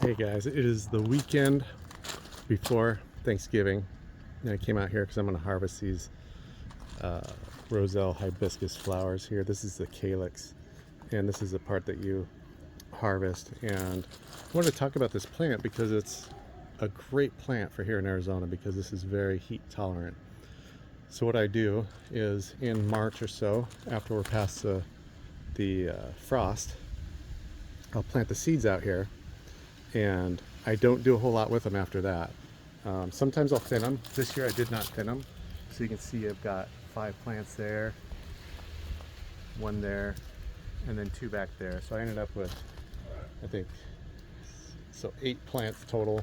Hey guys, it is the weekend before Thanksgiving, and I came out here because I'm going to harvest these uh, Roselle Hibiscus flowers here. This is the calyx, and this is the part that you harvest. And I wanted to talk about this plant because it's a great plant for here in Arizona because this is very heat tolerant. So what I do is in March or so, after we're past the frost, I'll plant the seeds out here, and I don't do a whole lot with them after that. Sometimes I'll thin them. This year I did not thin them. So you can see I've got 5 plants there, 1 there, and then 2 back there. So I ended up with, I think, 8 plants total.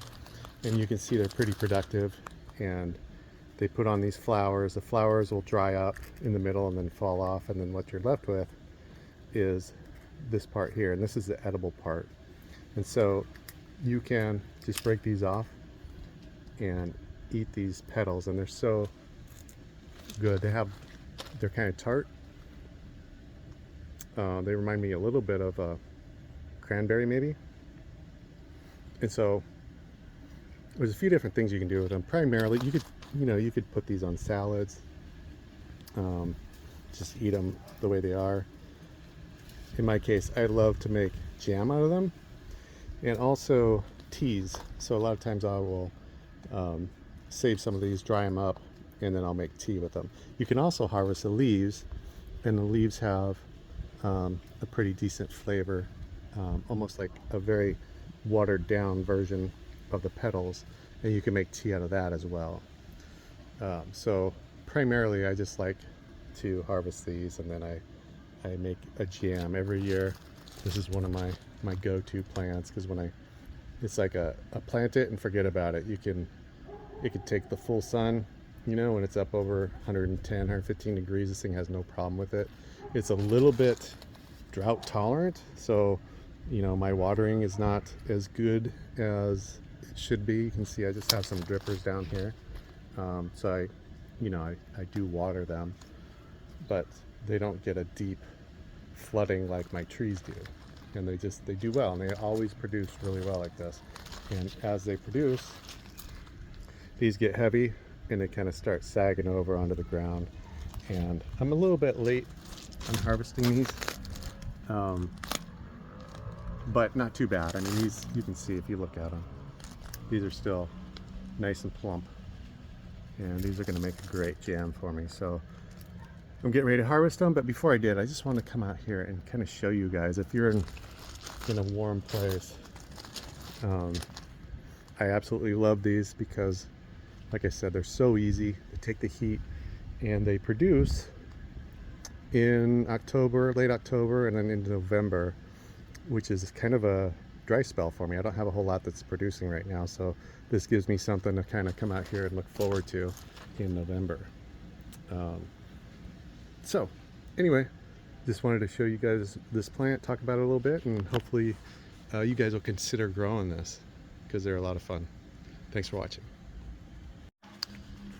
And you can see they're pretty productive. And they put on these flowers. The flowers will dry up in the middle and then fall off. And then what you're left with is this part here. And this is the edible part. And so you can just break these off and eat these petals, and they're so good. They're kind of tart. They remind me a little bit of a cranberry maybe. And so there's a few different things you can do with them. Primarily you could put these on salads, just eat them the way they are. In my case, I love to make jam out of them, and also teas. So a lot of times I will save some of these, dry them up, and then I'll make tea with them. You can also harvest the leaves, and the leaves have a pretty decent flavor, almost like a very watered down version of the petals, and you can make tea out of that as well. So primarily I just like to harvest these, and then I make a jam every year. This is one of my go-to plants, because it's like a plant it and forget about it. It can take the full sun, when it's up over 110, 115 degrees. This thing has no problem with it. It's a little bit drought tolerant, so my watering is not as good as it should be. You can see I just have some drippers down here, so I do water them, but they don't get a deep flooding like my trees do. And they do well, and they always produce really well like this. And as they produce, these get heavy and they kind of start sagging over onto the ground. And I'm a little bit late on harvesting these, but not too bad. I mean, these, you can see if you look at them, these are still nice and plump, and these are going to make a great jam for me. So I'm getting ready to harvest them, but before I did, I just want to come out here and kind of show you guys, if you're in a warm place. I absolutely love these because, like I said, they're so easy. They take the heat, and they produce in October, late October, and then into November, which is kind of a dry spell for me. I don't have a whole lot that's producing right now, so this gives me something to kind of come out here and look forward to in November. So anyway, just wanted to show you guys this plant, talk about it a little bit, and hopefully you guys will consider growing this because they're a lot of fun. Thanks for watching.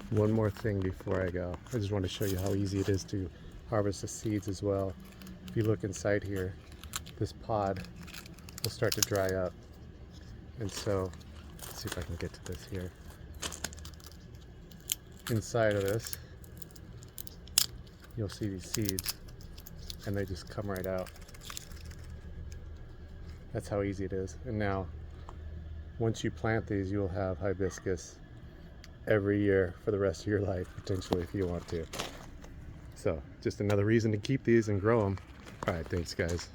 One more thing before I go. I just want to show you how easy it is to harvest the seeds as well. If you look inside here, this pod will start to dry up. And so, let's see if I can get to this here. Inside of this, you'll see these seeds, and they just come right out. That's how easy it is. And now, once you plant these, you'll have hibiscus every year for the rest of your life, potentially, if you want to. So, just another reason to keep these and grow them. All right, thanks guys.